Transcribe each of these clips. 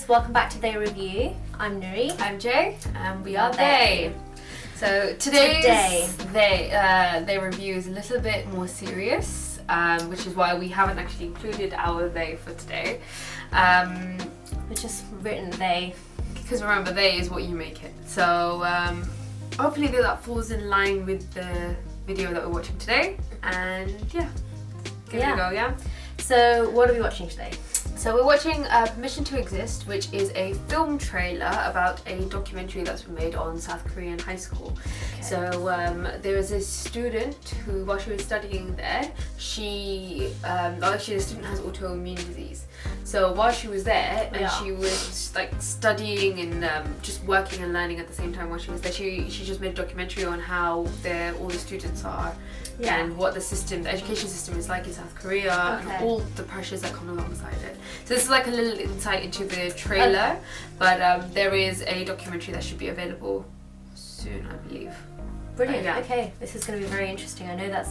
guys, welcome back to theyReview. I'm Nuri. I'm Jay, and we are they. So today's theyReview is a little bit more serious, which is why we haven't actually included our they for today. We've just written they. Because remember, they is what you make it. So hopefully that falls in line with the video that we're watching today. And yeah, give it a go, yeah? So what are we watching today? So we're watching Permission to Exist, which is a film trailer about a documentary that's been made on South Korean high school. Okay. So there was a student who, while she was studying there, actually the student has autoimmune disease. So while she was there, and she was like studying and just working and learning at the same time while she was there, she just made a documentary on how all the students are and what the education system is like in South Korea and all the pressures that come alongside it. So this is like a little insight into the trailer, but there is a documentary that should be available soon, I believe. Brilliant. Okay, this is going to be very interesting. I know that's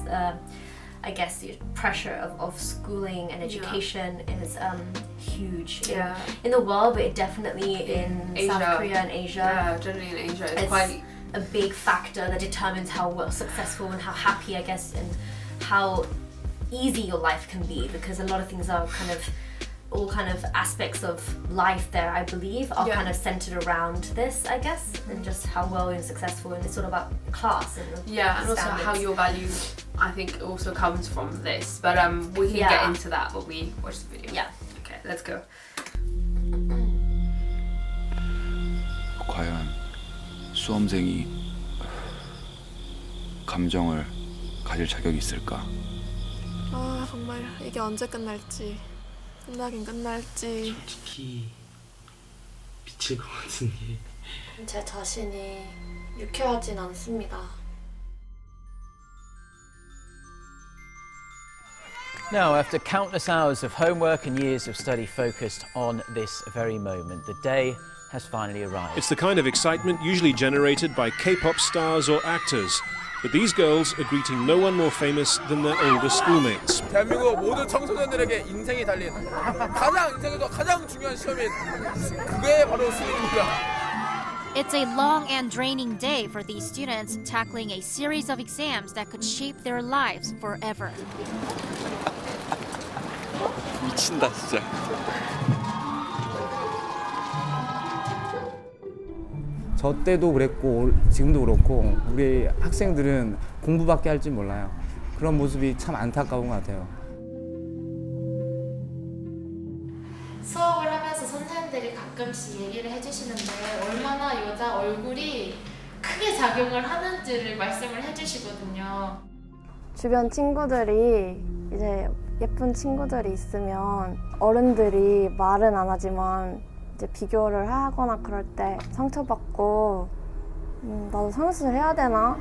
I guess the pressure of schooling and education is huge in the world, but definitely in Asia. South Korea and Asia. Yeah, generally in Asia, it's quite a big factor that determines how successful and how happy, I guess, and how easy your life can be, because a lot of things are all kind of aspects of life there, I believe, are kind of centered around this, I guess, and just how well you're successful, and it's all about class and and also how you're valued, I think, also comes from this. But we can get into that when we watch the video. Yeah. Okay, let's go. 과연 수험생이 감정을 가질 자격이 있을까? 아, 정말 이게 언제 끝날지. 끝나긴 끝날지. 솔직히 미칠 것 같은 게 제 자신이 유쾌하진 않습니다. Now, after countless hours of homework and years of study focused on this very moment, the day has finally arrived. It's the kind of excitement usually generated by K-pop stars or actors. But these girls are greeting no one more famous than their older schoolmates. 대한민국 모든 청소년들에게 인생이 달린 인생에서 가장 중요한 시험인 그게 바로 수능입니다. It's a long and draining day for these students tackling a series of exams that could shape their lives forever. 미친다 진짜. 저 때도 그랬고 지금도 그렇고 우리 학생들은 공부밖에 할 줄 몰라요. 그런 모습이 참 안타까운 것 같아요. 수업을 하면서 선생님들이 가끔씩 얘기를 해주시는데 얼마나 여자 얼굴이 크게 작용을 하는지를 말씀을 해주시거든요. 주변 친구들이 이제 예쁜 친구들이 있으면 어른들이 말은 안 하지만 이제 비교를 하거나 그럴 때 상처받고 나도 상승을 해야 되나?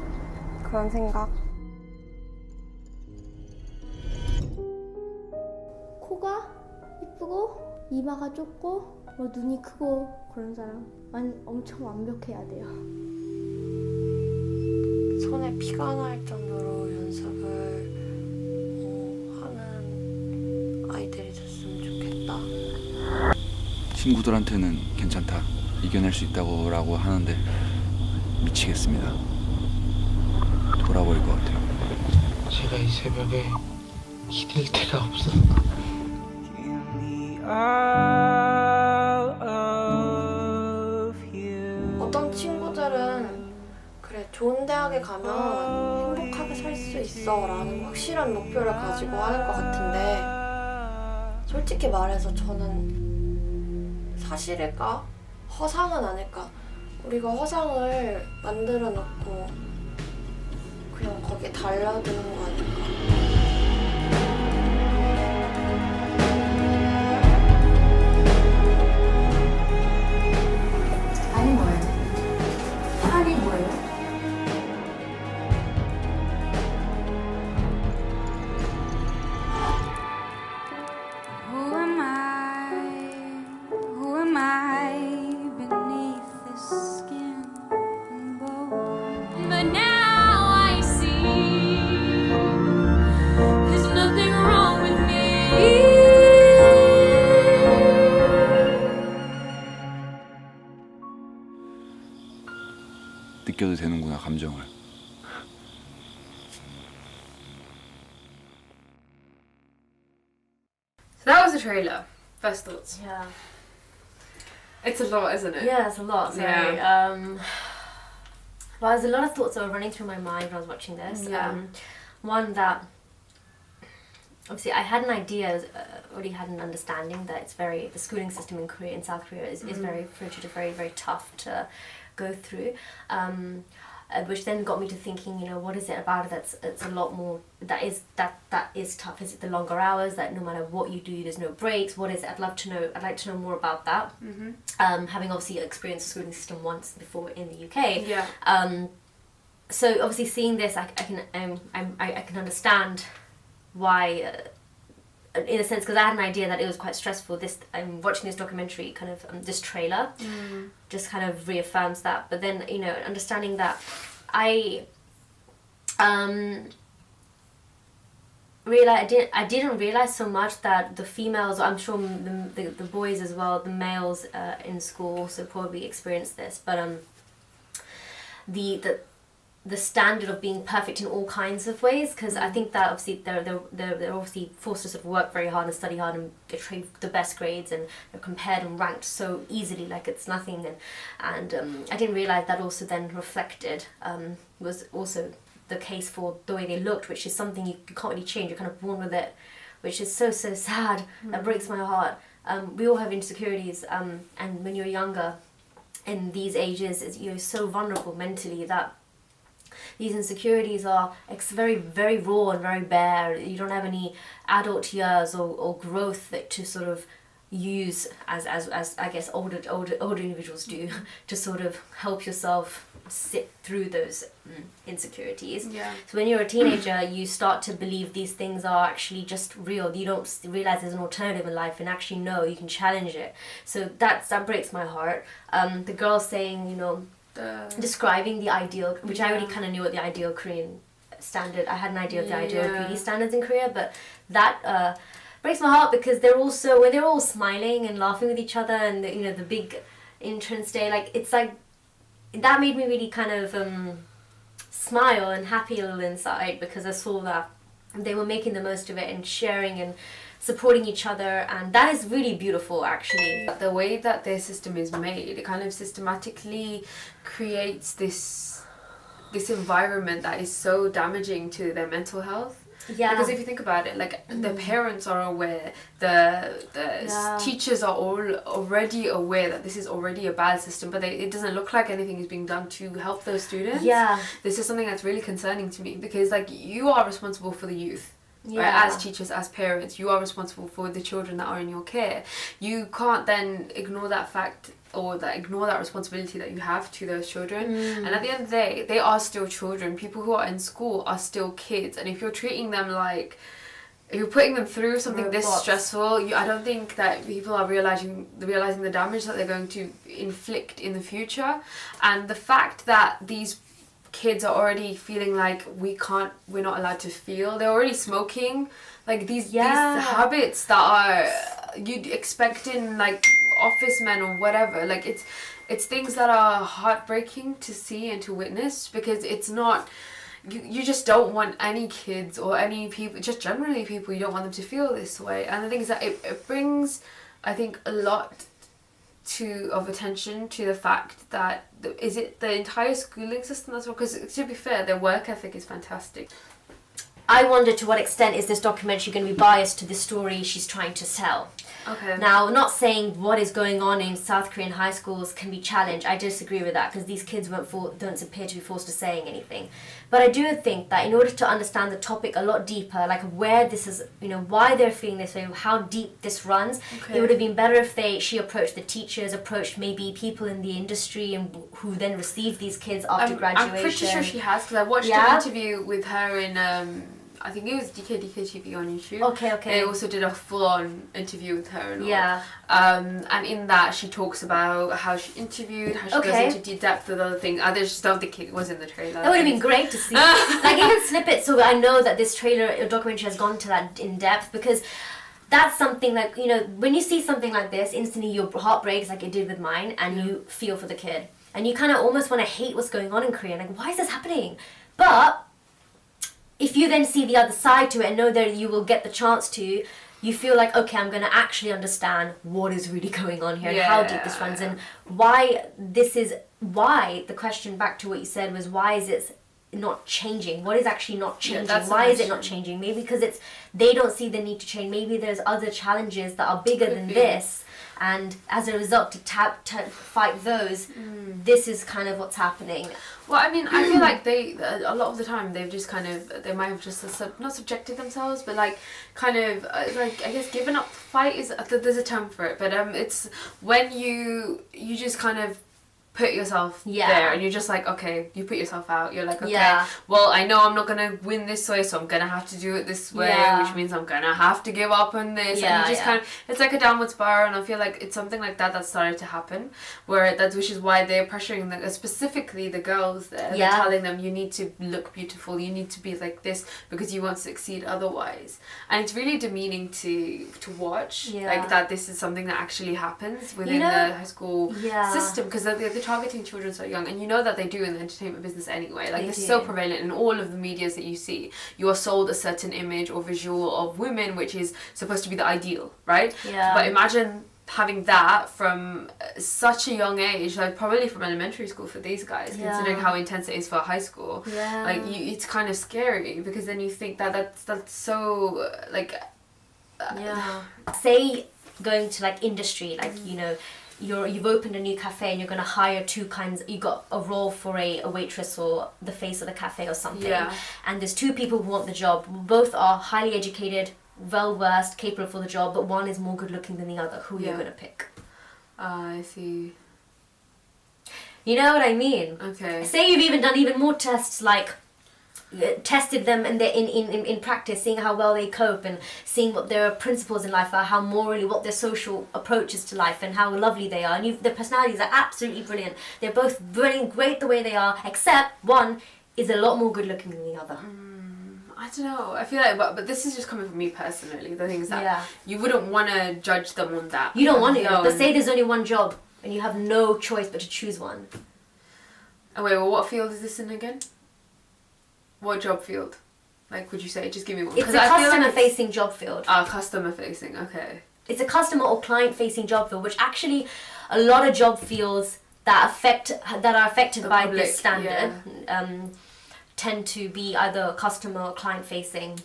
그런 생각. 코가 이쁘고 이마가 좁고 눈이 크고 그런 사람 엄청 완벽해야 돼요. 손에 피가 날 정도로 연습을 하는 아이들이 됐으면 좋겠다. 친구들한테는 괜찮다, 이겨낼 수 있다고 하는데 미치겠습니다. 돌아버릴 것 같아요. 제가 이 새벽에 기댈 데가 없어. 어떤 친구들은 그래, 좋은 대학에 가면 행복하게 살 수 있어 라는 확실한 목표를 가지고 하는 것 같은데, 솔직히 말해서 저는 사실일까? 허상은 아닐까? 우리가 허상을 만들어 놓고 그냥 거기에 달라드는 거 아닐까? 아니 뭐예요? 아니 뭐예요? But now I see 느껴도 되는구나 감정을. So that was the trailer. First thoughts. Yeah. It's a lot, isn't it? Yeah, it's a lot. Sorry. Yeah. Well, there's a lot of thoughts that were running through my mind when I was watching this. Yeah. One that obviously I had an idea, already had an understanding that it's very, the schooling system in Korea, in South Korea, is very frigid, very, very tough to go through. Which then got me to thinking, you know, what is it about it that's it's a lot more that is tough? Is it the longer hours, that no matter what you do, there's no breaks? What is it? I'd like to know more about that. Having obviously experienced the schooling system once before in the UK. Yeah. So obviously seeing this, I can understand why. In a sense, because I had an idea that it was quite stressful. Watching this documentary, kind of this trailer, just kind of reaffirms that. But then, you know, understanding that I didn't realize so much that the females, I'm sure the boys as well, the males in school also probably experience this. But the standard of being perfect in all kinds of ways, because I think that obviously they're obviously forced to sort of work very hard and study hard and achieve the best grades, and they're compared and ranked so easily like it's nothing, and I didn't realize that also then reflected was also the case for the way they looked, which is something you can't really change. You're kind of born with it, which is so sad. That breaks my heart. We all have insecurities, and when you're younger in these ages, you're so vulnerable mentally that these insecurities are very, very raw and very bare. You don't have any adult years or growth to sort of use as I guess older individuals do to sort of help yourself sit through those insecurities. Yeah. So when you're a teenager, you start to believe these things are actually just real. You don't realize there's an alternative in life, and actually no, you can challenge it. So that breaks my heart. The girl saying, you know, describing the ideal, which I already kind of knew what the ideal Korean standard. I had an idea of the ideal beauty standards in Korea, but that breaks my heart because when they're all smiling and laughing with each other, and the big entrance day, like it's like that made me really kind of smile and happy a little inside, because I saw that they were making the most of it and sharing and supporting each other, and that is really beautiful actually. The way that their system is made, it kind of systematically creates this environment that is so damaging to their mental health. Yeah. Because if you think about it, like the parents are aware, the teachers are all already aware that this is already a bad system, but it doesn't look like anything is being done to help those students. Yeah. This is something that's really concerning to me, because like you are responsible for the youth. Yeah. Right? As teachers, as parents, you are responsible for the children that are in your care. You can't then ignore that fact or ignore that responsibility that you have to those children. And at the end of the day, they are still children. People who are in school are still kids. And if you're treating them like, if you're putting them through something this stressful, I don't think that people are realizing the damage that they're going to inflict in the future. And the fact that these kids are already feeling like we're not allowed to feel, they're already smoking, like these habits that are you'd expect in like office men or whatever. Like it's things that are heartbreaking to see and to witness, because it's not, you just don't want any kids or any people, just generally people, you don't want them to feel this way. And the thing is that it brings, I think, a lot of attention to the fact that is it the entire schooling system that's wrong? Because to be fair, their work ethic is fantastic. I wonder to what extent is this documentary going to be biased to the story she's trying to tell. Okay. Now, not saying what is going on in South Korean high schools can be challenged. I disagree with that, because these kids don't appear to be forced to saying anything. But I do think that in order to understand the topic a lot deeper, like where this is, why they're feeling this way, how deep this runs, it would have been better if she approached the teachers, approached maybe people in the industry, and who then received these kids after graduation. I'm pretty sure she has, because I watched an interview with her in I think it was DKDKTV on YouTube. Okay. They also did a full-on interview with her and all. Yeah. And in that she talks about how she interviewed, how she goes into deep depth with other things. I just don't think it was in the trailer. That would have been great to see. Like even snippets, so I know that this trailer or documentary has gone to that in depth, because that's something like, when you see something like this, instantly your heart breaks like it did with mine, and you feel for the kid. And you kind of almost want to hate what's going on in Korea. Like, why is this happening? But if you then see the other side to it and know that you will get the chance to, you feel like, okay, I'm going to actually understand what is really going on here and how deep this runs and why this is, why, the question back to what you said was, why is it not changing? What is actually not changing? Why is it not changing? Maybe because it's, they don't see the need to change. Maybe there's other challenges that are bigger than this. And as a result, to fight those, this is kind of what's happening. Well, I mean, I feel like a lot of the time, they've just kind of, they might have just not subjected themselves, but like, kind of, like, I guess given up the fight is, there's a term for it, but it's when you just kind of put yourself there and you're just like, okay, you put yourself out, you're like, okay, well, I know I'm not gonna win this way, so I'm gonna have to do it this way, which means I'm gonna have to give up on this, and you just kind of, it's like a downward spiral, and I feel like it's something like that started to happen, which is why they're pressuring specifically the girls there, they're telling them, you need to look beautiful, you need to be like this because you won't succeed otherwise, and it's really demeaning to watch, like that this is something that actually happens within the high school system, because they're targeting children so young, and you know that they do in the entertainment business anyway. Like, it's so prevalent in all of the medias that you see. You are sold a certain image or visual of women, which is supposed to be the ideal, right? But imagine having that from such a young age, like probably from elementary school for these guys, considering how intense it is for high school. Like, it's kind of scary, because then you think that's so, like... Say, going to, like, industry, like, you know, you've opened a new cafe and you're going to hire two kinds, you got a role for a waitress or the face of the cafe or something, and there's two people who want the job, both are highly educated, well versed, capable for the job, but one is more good looking than the other. Who are you going to pick? I see. You know what I mean? Okay. Say you've even done even more tests, like tested them and they're in practice, seeing how well they cope and seeing what their principles in life are, how morally, what their social approach is to life and how lovely they are, and their personalities are absolutely brilliant. They're both brilliant, great the way they are, except one is a lot more good looking than the other. I don't know, I feel like, but this is just coming from me personally, the things that you wouldn't want to judge them on that. You don't want to, but say there's only one job and you have no choice but to choose one. Oh wait, well, what field is this in again? What job field? Like, would you say? Just give me one. It's a customer-facing job field. Customer-facing, okay. It's a customer or client-facing job field, which actually a lot of job fields that are affected by this standard tend to be either customer or client-facing.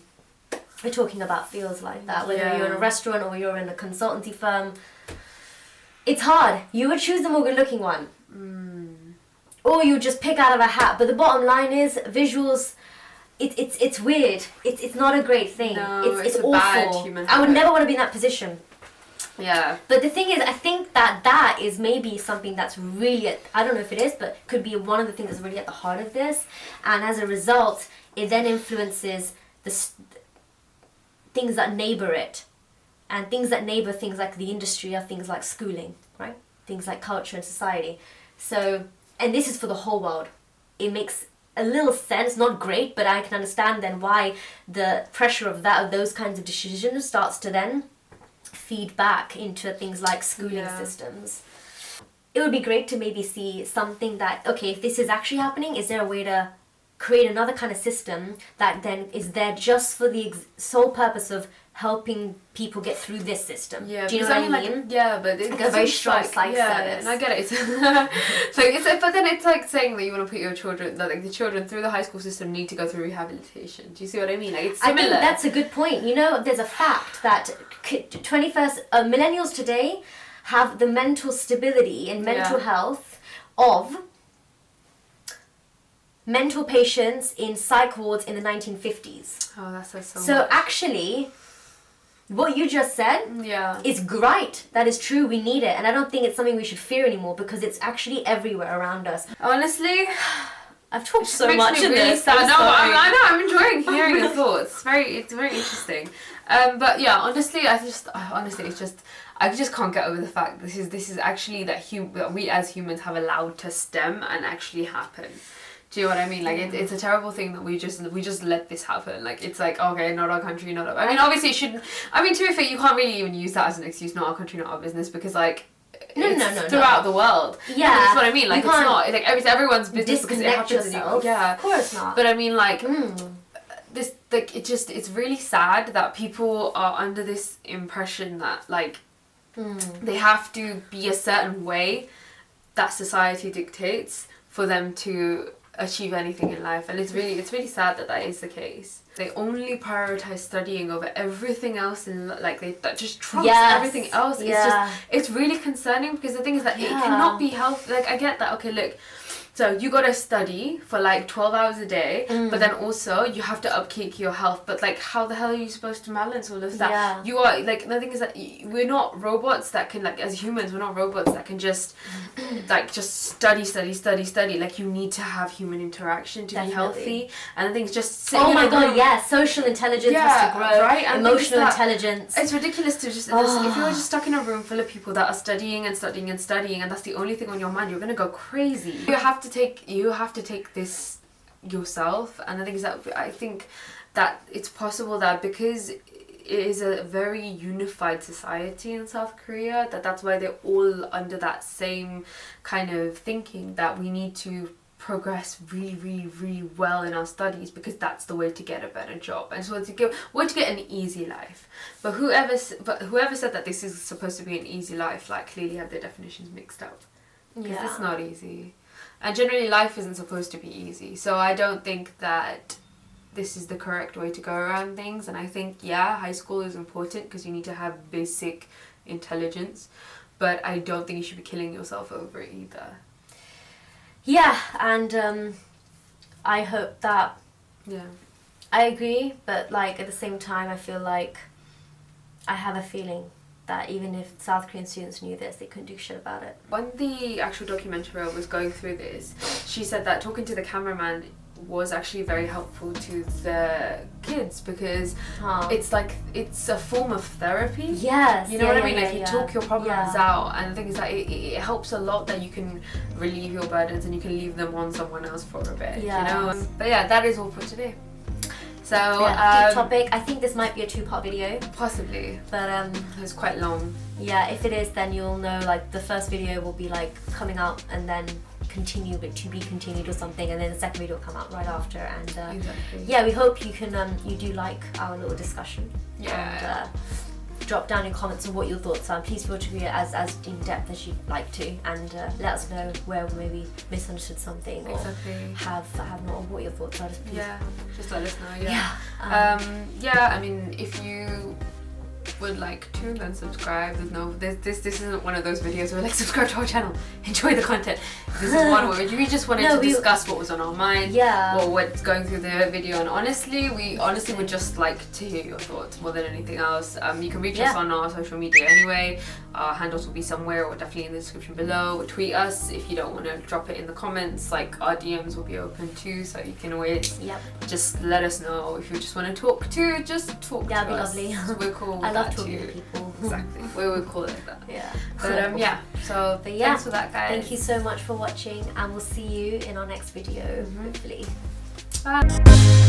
We're talking about fields like that, whether you're in a restaurant or you're in a consultancy firm. It's hard. You would choose the more good-looking one. Or you just pick out of a hat. But the bottom line is, visuals, it's weird. It's not a great thing. No, it's a awful. bad human I would habit. never want to be in that position. Yeah. But the thing is, I think that is maybe something that's really, I don't know if it is, but could be one of the things that's really at the heart of this. And as a result, it then influences the things that neighbor it. And things that neighbor things like the industry are things like schooling, right? Things like culture and society. So... and this is for the whole world. It makes a little sense, not great, but I can understand then why the pressure of those kinds of decisions starts to then feed back into things like schooling systems. It would be great to maybe see something that, okay, if this is actually happening, is there a way to create another kind of system that then is there just for the sole purpose of helping people get through this system? Yeah, do you know what I mean? Like, yeah, but it's like a very strong psych service. And I get it. But then it's like saying that you want to put your children, that like the children through the high school system need to go through rehabilitation. Do you see what I mean? Like, it's similar. I think that's a good point. You know, there's a fact that 21st millennials today have the mental stability and mental health of mental patients in psych wards in the 1950s. Oh, that says so So much. actually, what you just said is great. That is true. We need it. And I don't think it's something we should fear anymore because it's actually everywhere around us. Honestly, I've talked so makes much me in really this. sad. I'm No, sorry. I know. I'm enjoying hearing your thoughts. It's very interesting. But yeah, honestly, I just can't get over the fact this is actually that we as humans have allowed to stem and actually happen. Do you know what I mean? Like, it's a terrible thing that we just let this happen. Like, it's like, okay, not our country, not our... I mean, obviously it shouldn't... I mean, to be fair, you can't really even use that as an excuse, not our country, not our business, because, like, it's throughout the world. Yeah, that's what I mean. Like, it's not like everyone's business because it disconnect happens. yourself. Yeah, of course not. But I mean, like, this, like, it's really sad that people are under this impression that, like, they have to be a certain way that society dictates for them to achieve anything in life, and it's really sad that is the case. They only prioritize studying over everything else, and like that just trumps everything else. It's really concerning, because the thing is that it cannot be healthy. Like, I get that, okay, look, so you gotta study for like 12 hours a day, but then also you have to upkeep your health. But like, how the hell are you supposed to balance all of that? You are like, the thing is that we're not robots that can, like, as humans, we're not robots that can just like just study. Like, you need to have human interaction to be healthy. And the thing is, just sit in a room. Social intelligence has to grow, right? And emotional intelligence. It's ridiculous to just if you're just stuck in a room full of people that are studying, and that's the only thing on your mind, you're gonna go crazy. You have to take this yourself. And the thing is that I think that it's possible that because it is a very unified society in South Korea, that's why they're all under that same kind of thinking, that we need to progress really well in our studies, because that's the way to get a better job, and so to get an easy life. But whoever said that this is supposed to be an easy life, like, clearly have their definitions mixed up, because it's not easy. And generally life isn't supposed to be easy, so I don't think that this is the correct way to go around things. And I think, high school is important because you need to have basic intelligence, but I don't think you should be killing yourself over it either. Yeah, and I hope that... I agree, but like at the same time I feel like I have a feeling that even if South Korean students knew this, they couldn't do shit about it. When the actual documentary was going through this, she said that talking to the cameraman was actually very helpful to the kids, because it's like, it's a form of therapy. Yes. You know what I mean? Like, you talk your problems out, and the thing is that it helps a lot that you can relieve your burdens and you can leave them on someone else for a bit, you know? But yeah, that is all for today. So, good topic. I think this might be a 2-part video. Possibly. But it's quite long. Yeah, if it is, then you'll know, like, the first video will be like coming out and then continue, but to be continued or something, and then the second video will come out right after. And exactly. We hope you can you do like our little discussion. And drop down your comments on what your thoughts are. Please feel free to be as in depth as you'd like to, and let us know where we maybe misunderstood something, or have not, or what your thoughts are. Just let us know. I mean, if you would like to, then subscribe. This isn't one of those videos where like, subscribe to our channel, enjoy the content. This is one where we just wanted to discuss what was on our mind, or what's going through the video, and we honestly would just like to hear your thoughts more than anything else. You can reach us on our social media anyway. Our handles will be somewhere, or definitely in the description below, or tweet us if you don't want to drop it in the comments. Like, our DMs will be open too, so you can always just let us know. If you just want to talk too, just talk to us. That'd be lovely. We're cool with I love that talking too. to people. Exactly. We're cool like that. But so thanks for that, guys. Thank you so much for watching, and we'll see you in our next video, hopefully. Bye.